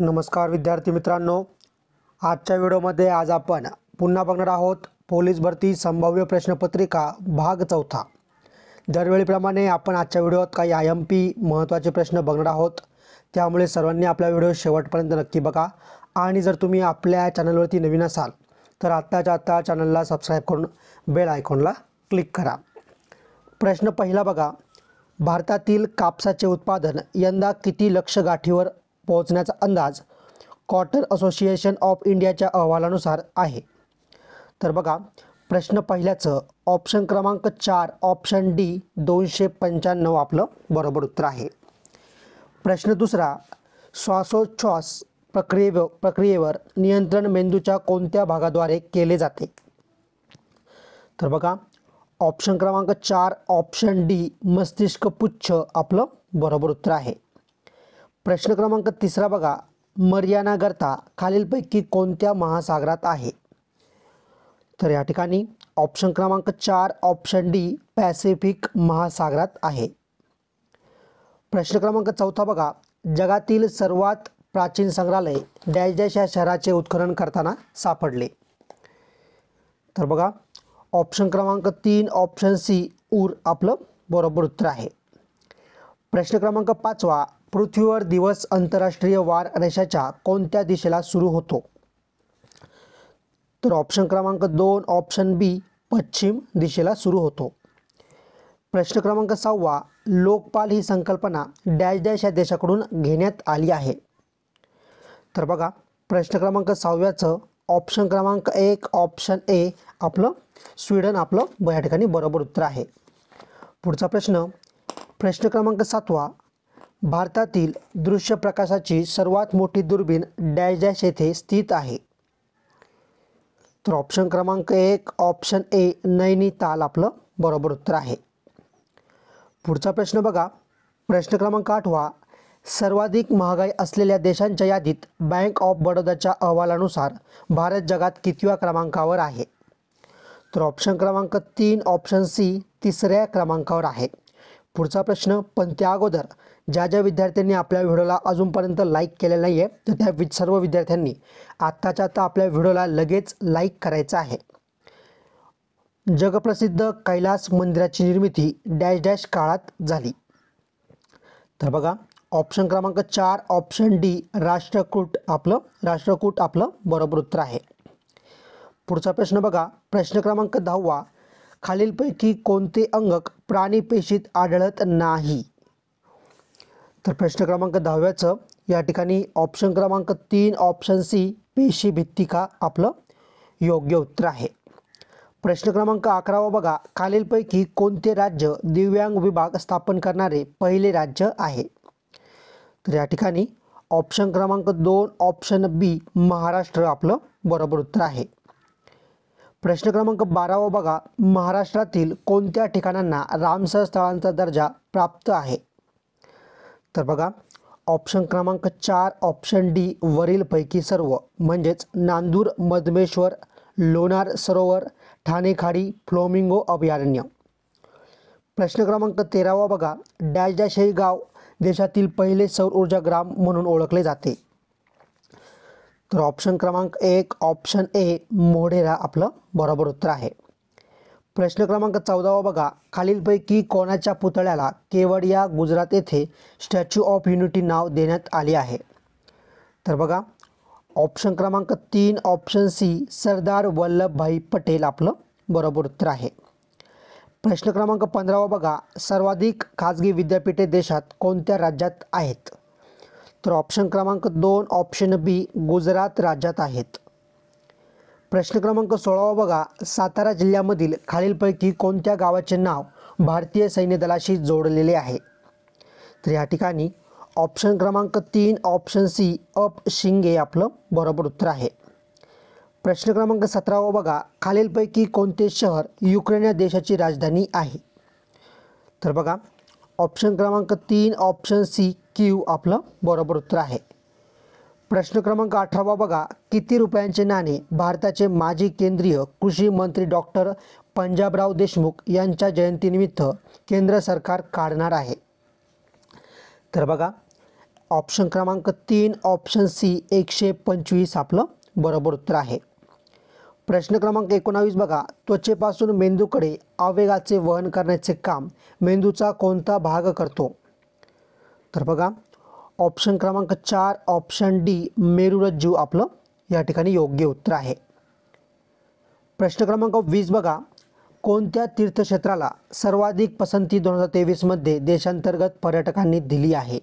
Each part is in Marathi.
नमस्कार विद्यार्थी मित्रांनो, आजच्या व्हिडिओमध्ये आज आपण पुन्हा बघणार आहोत पोलीस भरती संभाव्य प्रश्नपत्रिका भाग 4. दरवेळीप्रमाणे आपण आजच्या व्हिडिओत काही IMP महत्त्वाचे प्रश्न बघणार आहोत, त्यामुळे सर्वांनी आपला व्हिडिओ शेवटपर्यंत नक्की बघा. आणि जर तुम्ही आपल्या चॅनलवरती नवीन असाल तर आत्ताच्या आत्ता चॅनलला सबस्क्राईब करून बेल आयकॉनला क्लिक करा. प्रश्न पहिला बघा, भारतातील कापसाचे उत्पादन यंदा किती लक्ष गाठीवर पोहोचण्याचा अंदाज कॉटन असोसिएशन ऑफ इंडियाच्या अहवालानुसार आहे? तर बघा, प्रश्न पहिल्याचं ऑप्शन क्रमांक 4 ऑप्शन डी 295 आपलं बरोबर उत्तर आहे. प्रश्न दुसरा, श्वासोच्छ्वास प्रक्रियेवर नियंत्रण मेंदूच्या कोणत्या भागाद्वारे केले जाते? तर बघा, ऑप्शन क्रमांक 4 ऑप्शन डी मस्तिष्क पुच्छ आपलं बरोबर उत्तर आहे. प्रश्न क्रमांक तिसरा बघा, मरियाना गर्ता खालीलपैकी कोणत्या महासागरात आहे? तर या ठिकाणी ऑप्शन क्रमांक 4 ऑप्शन डी पॅसिफिक महासागरात आहे. प्रश्न क्रमांक चौथा बघा, जगातील सर्वात प्राचीन संग्रहालय डॅश डॅश या शहराचे उत्खनन करताना सापडले? तर बघा, ऑप्शन क्रमांक 3 ऑप्शन सी ऊर आपलं बरोबर उत्तर आहे. प्रश्न क्रमांक 5, पृथ्वीवर दिवस आंतरराष्ट्रीय वार रेषाच्या कोणत्या दिशेला सुरू होतो? तर ऑप्शन क्रमांक 2 ऑप्शन बी पश्चिम दिशेला सुरू होतो. प्रश्न क्रमांक 6, लोकपाल ही संकल्पना डॅश डॅश या देशाकडून घेण्यात आली आहे? तर बघा, प्रश्न क्रमांक 6 ऑप्शन क्रमांक 1 ऑप्शन ए आपलं स्वीडन आपलं या ठिकाणी बरोबर उत्तर आहे. पुढचा प्रश्न, प्रश्न क्रमांक 7, भारतातील दृश्य प्रकाशाची सर्वात मोठी दुर्बीण डॅश डॅश येथे स्थित आहे? तर ऑप्शन क्रमांक 1 ऑप्शन ए नैनिताल आपलं बरोबर उत्तर आहे. पुढचा प्रश्न बघा, प्रश्न क्रमांक 8, सर्वाधिक महागाई असलेल्या देशांच्या यादीत बँक ऑफ बडोदाच्या अहवालानुसार भारत जगात कितव्या क्रमांकावर आहे? तर ऑप्शन क्रमांक 3 ऑप्शन सी 3ऱ्या क्रमांकावर आहे. पुढचा प्रश्न, पण त्या अगोदर ज्या विद्यार्थ्यांनी आपल्या व्हिडिओला अजूनपर्यंत लाईक केलेलं नाही आहे तर त्या सर्व विद्यार्थ्यांनी आत्ताच्या आत्ता आपल्या व्हिडिओला लगेच लाईक करायचं आहे. जगप्रसिद्ध कैलास मंदिराची निर्मिती डॅश डॅश काळात झाली? तर बघा, ऑप्शन क्रमांक 4 ऑप्शन डी राष्ट्रकूट आपलं बरोबर उत्तर आहे. पुढचा प्रश्न बघा, प्रश्न क्रमांक 10, खालीलपैकी कोणते अंगक प्राणीपेशीत आढळत नाही? तर प्रश्न क्रमांक 10 या ठिकाणी ऑप्शन क्रमांक 3 ऑप्शन सी पेशीभित्तिका आपलं योग्य उत्तर आहे. प्रश्न क्रमांक 11 बघा, खालीलपैकी कोणते राज्य दिव्यांग विभाग स्थापन करणारे पहिले राज्य आहे? तर या ठिकाणी ऑप्शन क्रमांक 2 ऑप्शन बी महाराष्ट्र आपलं बरोबर उत्तर आहे. प्रश्न क्रमांक 12 बघा, महाराष्ट्रातील कोणत्या ठिकाणांना रामसर स्थळांचा दर्जा प्राप्त आहे? तर बघा, ऑप्शन क्रमांक 4 ऑप्शन डी वरीलपैकी सर्व, म्हणजेच नांदूर मधमेश्वर, लोणार सरोवर, ठाणे खाडी, फ्लोमिंगो अभयारण्य. प्रश्न क्रमांक 13 बघा, डॅश डॅश हे गाव देशातील पहिले सौर ऊर्जा ग्राम म्हणून ओळखले जाते? तर ऑप्शन क्रमांक 1 ऑप्शन ए मोढेरा आपलं बरोबर उत्तर आहे. प्रश्न क्रमांक 14 बघा, खालीलपैकी कोणाच्या पुतळ्याला केवडिया गुजरात येथे स्टॅच्यू ऑफ युनिटी नाव देण्यात आले आहे? तर बघा, ऑप्शन क्रमांक 3 ऑप्शन सी सरदार वल्लभभाई पटेल आपलं बरोबर उत्तर आहे. प्रश्न क्रमांक 15 बघा, सर्वाधिक खाजगी विद्यापीठे देशात कोणत्या राज्यात आहेत? तर ऑप्शन क्रमांक 2 ऑप्शन बी गुजरात राज्यात आहेत. प्रश्न क्रमांक 16 बघा, सातारा जिल्ह्यामधील खालीलपैकी कोणत्या गावाचे नाव भारतीय सैन्य दलाशी जोडलेले आहे? तर या ठिकाणी ऑप्शन क्रमांक 3 ऑप्शन सी अप शिंगे आपलं बरोबर उत्तर आहे. प्रश्न क्रमांक 17 बघा, खालीलपैकी कोणते शहर युक्रेन या देशाची राजधानी आहे? तर बघा, ऑप्शन क्रमांक 3 ऑप्शन सी कीव आपलं बरोबर उत्तर आहे. प्रश्न क्रमांक 18 बघा, किती रुपयांचे नाणे भारताचे माजी केंद्रीय कृषी मंत्री डॉक्टर पंजाबराव देशमुख यांच्या जयंतीनिमित्त केंद्र सरकार काढणार आहे? तर बघा, ऑप्शन क्रमांक 3 ऑप्शन सी 125 आपलं बरोबर उत्तर आहे. प्रश्न क्रमांक 19 बघा, त्वचेपासून मेंदूकडे आवेगाचे वहन करण्याचे काम मेंदूचा कोणता भाग करतो? तर बघा ऑप्शन क्रमांक 4 ऑप्शन डी मेरुरज्जू आपलं या ठिकाणी योग्य उत्तर आहे. प्रश्न क्रमांक 20 बघा, कोणत्या तीर्थक्षेत्राला सर्वाधिक पसंती 2023 मध्ये देशांतर्गत पर्यटकांनी दिली आहे?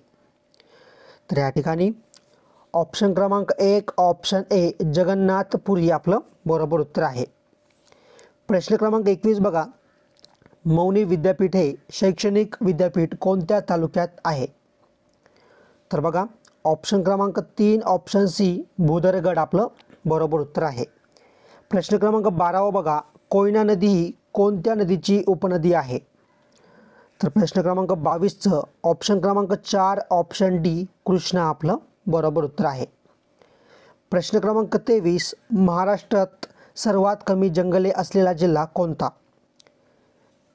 तर या ठिकाणी ऑप्शन क्रमांक 1 ऑप्शन ए जगन्नाथपुरी आपलं बरोबर उत्तर आहे. प्रश्न क्रमांक 21 बघा, मौनी विद्यापीठ हे शैक्षणिक विद्यापीठ कोणत्या तालुक्यात आहे? तर बघा ऑप्शन क्रमांक 3 ऑप्शन सी भुदरगड आपलं बरोबर उत्तर आहे. प्रश्न क्रमांक 12 बघा, कोयना नदी ही कोणत्या नदीची उपनदी आहे? तर प्रश्न क्रमांक 22चं ऑप्शन क्रमांक 4 ऑप्शन डी कृष्णा आपलं बरोबर उत्तर आहे. प्रश्न क्रमांक 23, महाराष्ट्रात सर्वात कमी जंगले असलेला जिल्हा कोणता?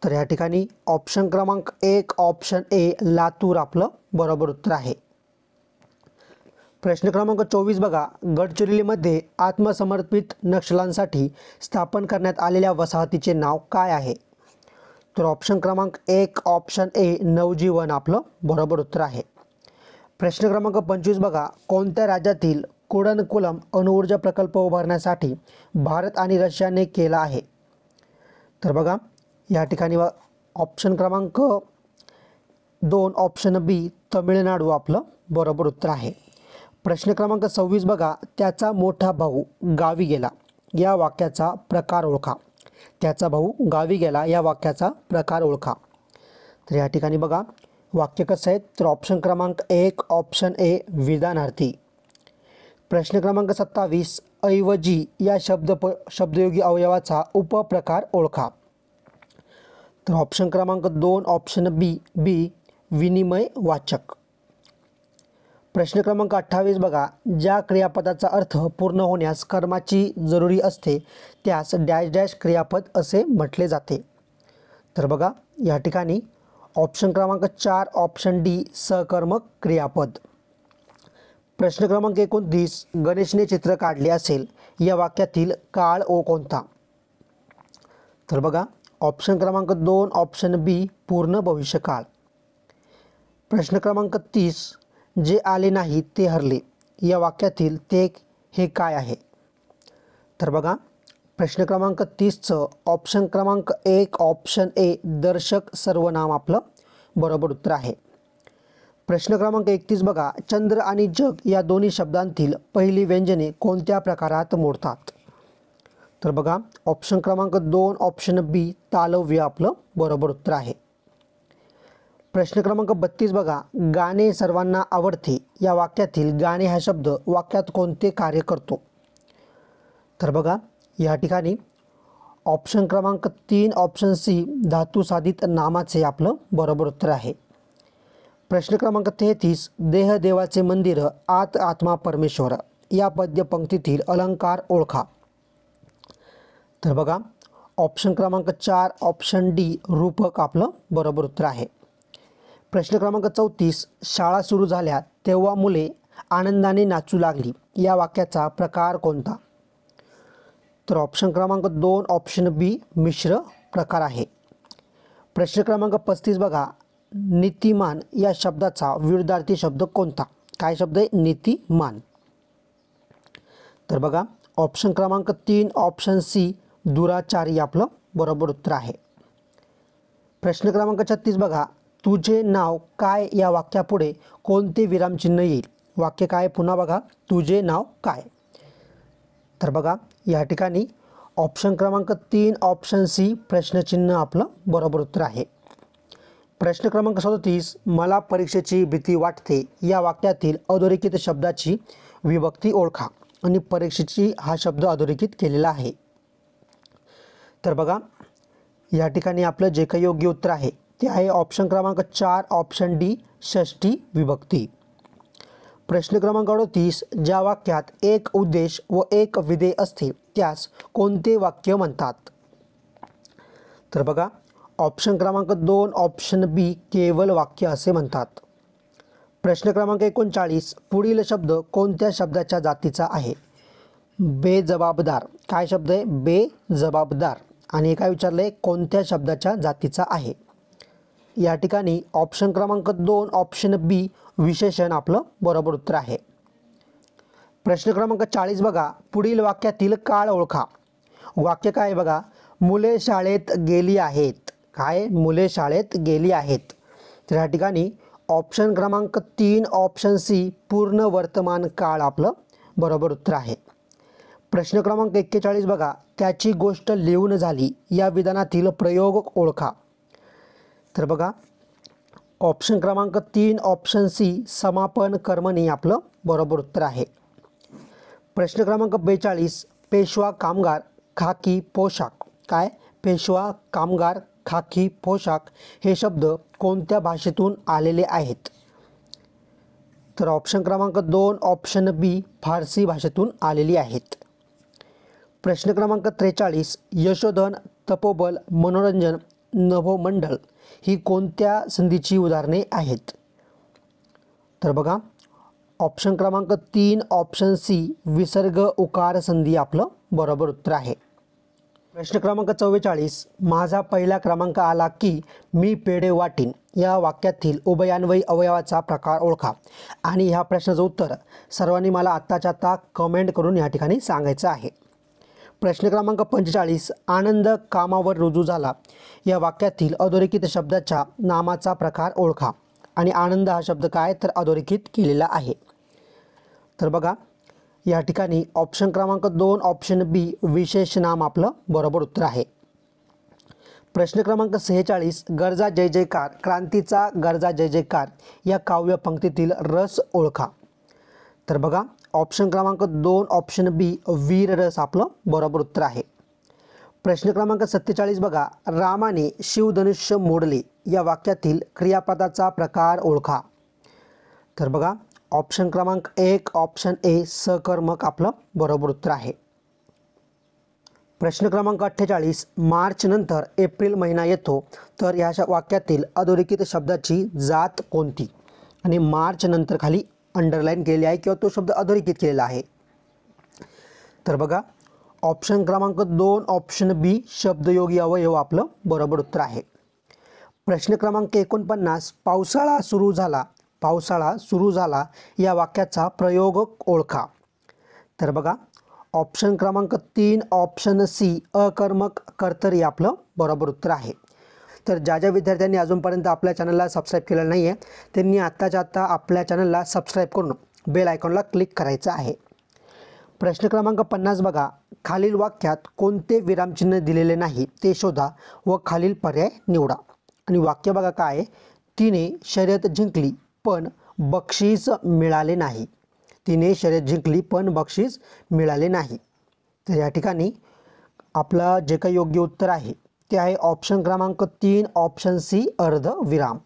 तर या ठिकाणी ऑप्शन क्रमांक 1 ऑप्शन ए लातूर आपलं बरोबर उत्तर आहे. प्रश्न क्रमांक 24 बघा, गडचिरोलीमध्ये आत्मसमर्पित नक्षल्यांसाठी स्थापन करण्यात आलेल्या वसाहतीचे नाव काय आहे? तर ऑप्शन क्रमांक 1 ऑप्शन ए नवजीवन आपलं बरोबर उत्तर आहे. प्रश्न क्रमांक 25 बघा, कोणत्या राज्यातील कुडनकुलम अणुऊर्जा प्रकल्प उभारण्यासाठी भारत आणि रशियाने केला आहे? तर बघा या ठिकाणी ऑप्शन क्रमांक 2 ऑप्शन बी तमिळनाडू आपलं बरोबर उत्तर आहे. प्रश्न क्रमांक 26 बघा, त्याचा मोठा भाऊ गावी गेला या वाक्याचा प्रकार ओळखा. त्याचा भाऊ गावी गेला या वाक्याचा प्रकार ओळखा. तर या ठिकाणी बघा वाक्य कसं आहे, तर ऑप्शन क्रमांक 1 ऑप्शन ए विधानार्थी. प्रश्न क्रमांक 27, ऐवजी या शब्दयोगी अवयवाचा उपप्रकार ओळखा. तर ऑप्शन क्रमांक 2 ऑप्शन बी विनिमय वाचक. प्रश्न क्रमांक 28 बघा, ज्या क्रियापदाचा अर्थ पूर्ण होण्यास कर्माची जरुरी असते त्यास डॅश डॅश क्रियापद असे म्हटले जाते. तर बघा या ठिकाणी ऑप्शन क्रमांक 4 ऑप्शन डी सकर्मक क्रियापद. प्रश्न क्रमांक 29, गणेशने चित्र काढले असेल या वाक्यातील काळ ओ कोणता? तर बघा ऑप्शन क्रमांक 2 ऑप्शन बी पूर्ण भविष्यकाळ. प्रश्न क्रमांक 30, जे आले नाही ते हरले या वाक्यातील ते हे काय आहे? तर बघा प्रश्न क्रमांक 30चं ऑप्शन क्रमांक 1 ऑप्शन ए दर्शक सर्वनाम आपलं बरोबर उत्तर आहे. प्रश्न क्रमांक 31 बघा, चंद्र आणि जग या दोन्ही शब्दांतील पहिली व्यंजने कोणत्या प्रकारात मोडतात? तर बघा ऑप्शन क्रमांक 2 ऑप्शन बी तालव्य आपलं बरोबर उत्तर आहे. प्रश्न क्रमांक 32 बघा, गाणे सर्वांना आवडते या वाक्यातील गाणे हा शब्द वाक्यात कोणते कार्य करतो? तर बघा या ठिकाणी ऑप्शन क्रमांक 3 ऑप्शन सी धातुसाधित नामाचे आपलं बरोबर उत्तर आहे. प्रश्न क्रमांक 33, देह देवाचे मंदिर आत आत्मा परमेश्वर या पद्यपंक्तीतील अलंकार ओळखा. तर बघा ऑप्शन क्रमांक 4 ऑप्शन डी रूपक आपलं बरोबर उत्तर आहे. प्रश्न क्रमांक 34, शाळा सुरू झाल्या तेव्हा मुले आनंदाने नाचू लागली या वाक्याचा प्रकार कोणता? तर ऑप्शन क्रमांक 2 ऑप्शन बी मिश्र प्रकार आहे. प्रश्न क्रमांक 35 बघा, नीतिमान या शब्दाचा विरुद्धार्थी शब्द कोणता? काय शब्द आहे? नीतिमान. तर बघा ऑप्शन क्रमांक 3 ऑप्शन सी दुराचारी आपलं बरोबर उत्तर आहे. प्रश्न क्रमांक 36 बघा, तुझे नाव काय या वाक्यापुढे कोणते विरामचिन्ह येईल? वाक्य काय? पुन्हा बघा, तुझे नाव काय? तर बघा या ठिकाणी ऑप्शन क्रमांक 3 ऑप्शन सी प्रश्नचिन्ह आपलं बरोबर उत्तर आहे. प्रश्न क्रमांक 37, मला परीक्षेची भीती वाटते या वाक्यातील अधोरेखित शब्दाची विभक्ती ओळखा आणि परीक्षेची हा शब्द अधोरेखित केलेला आहे. तर बघा या ठिकाणी आपलं जे काही योग्य उत्तर आहे ते आहे ऑप्शन क्रमांक 4 ऑप्शन डी षष्ठी विभक्ती. प्रश्न क्रमांक 38, ज्या वाक्यात एक उद्देश व एक विधेय असते त्यास कोणते वाक्य म्हणतात? तर बघा ऑप्शन क्रमांक 2 ऑप्शन बी केवल वाक्य असे म्हणतात. प्रश्न क्रमांक 39, पुढील शब्द कोणत्या शब्दाच्या जातीचा आहे? बेजबाबदार. काय शब्द आहे? बेजबाबदार. आणि काय विचारलं आहे? कोणत्या शब्दाच्या जातीचा आहे? या ठिकाणी ऑप्शन क्रमांक 2 ऑप्शन बी विशेषण आपलं बरोबर उत्तर आहे. प्रश्न क्रमांक 40 बघा, पुढील वाक्यातील काळ ओळखा. वाक्य काय आहे बघा? मुले शाळेत गेली आहेत. काय? मुले शाळेत गेली आहेत. तर या ठिकाणी ऑप्शन क्रमांक 3 ऑप्शन सी पूर्ण वर्तमान काळ आपलं बरोबर उत्तर आहे. प्रश्न क्रमांक 41 बघा, त्याची गोष्ट लिहून झाली या विधानातील प्रयोग ओळखा. तर बघा ऑप्शन क्रमांक 3 ऑप्शन सी समापन कर्मणी आपलं बरोबर उत्तर आहे. प्रश्न क्रमांक 42, पेशवा कामगार खाकी पोशाख. काय? पेशवा कामगार खाकी पोशाख हे शब्द कोणत्या भाषेतून आलेले आहेत? तर ऑप्शन क्रमांक 2 ऑप्शन बी फारसी भाषेतून आलेली आहेत. प्रश्न क्रमांक 43, यशोधन, तपोबल, मनोरंजन, नभोमंडल ही कोणत्या संधीची उदाहरणे आहेत? तर बघा ऑप्शन क्रमांक 3 ऑप्शन सी विसर्ग उकार संधी आपलं बरोबर उत्तर आहे. प्रश्न क्रमांक 44, माझा पहिला क्रमांक आला की मी पेढे वाटीन या वाक्यातील उभयान्वयी अवयवाचा प्रकार ओळखा. आणि ह्या प्रश्नाचं उत्तर सर्वांनी मला आत्ताच्या आत्ता कमेंट करून या ठिकाणी सांगायचं आहे. प्रश्न क्रमांक 45, आनंद कामावर रुजू झाला या वाक्यातील अधोरेखित शब्दाच्या नामाचा प्रकार ओळखा. आणि आनंद हा शब्द काय? तर अधोरेखित केलेला आहे. तर बघा या ठिकाणी ऑप्शन क्रमांक 2 ऑप्शन बी विशेष नाम आपलं बरोबर उत्तर आहे. प्रश्न क्रमांक 46, गरजा जय जयकार, क्रांतीचा गरजा जय जयकार या काव्य पंक्तीतील रस ओळखा. तर बघा ऑप्शन क्रमांक 2 ऑप्शन बी वीर रस आपलं बरोबर उत्तर आहे. प्रश्न क्रमांक 47 बघा, रामाने शिवधनुष्य मोडले या वाक्यातील क्रियापदाचा प्रकार ओळखा. तर बघा ऑप्शन क्रमांक 1 ऑप्शन ए सकर्मक आपलं बरोबर उत्तर आहे. प्रश्न क्रमांक 48, मार्च नंतर एप्रिल महिना येतो तर या वाक्यातील अधोरेखित शब्दाची जात कोणती? आणि मार्च नंतर खाली अंडरलाईन केलेली आहे किंवा तो शब्द अधोरेखित केलेला आहे. तर बघा ऑप्शन क्रमांक 2 ऑप्शन बी शब्दयोगी अवयव आपलं बरोबर उत्तर आहे. प्रश्न क्रमांक 49, पावसाळा सुरू झाला, पावसाळा सुरू झाला या वाक्याचा प्रयोग ओळखा. तर बघा ऑप्शन क्रमांक 3 ऑप्शन सी अकर्मक कर्तरी आपलं बरोबर उत्तर आहे. तर ज्या विद्यार्थ्यांनी अजूनपर्यंत आपल्या चॅनलला सबस्क्राईब केलेलं नाही आहे त्यांनी आत्ताच्या आत्ता आपल्या चॅनलला सबस्क्राईब करून बेल आयकॉनला क्लिक करायचं आहे. प्रश्न क्रमांक 50 बघा, खालील वाक्यात कोणते विरामचिन्ह दिलेले नाही ते शोधा व खालील पर्याय निवडा. आणि वाक्य बघा काय आहे? तिने शर्यत जिंकली पण बक्षीस मिळाले नाही. तिने शर्यत जिंकली पण बक्षीस मिळाले नाही. तर या ठिकाणी आपलं जे काही योग्य उत्तर आहे ते आहे ऑप्शन क्रमांक 3 ऑप्शन सी अर्धविराम.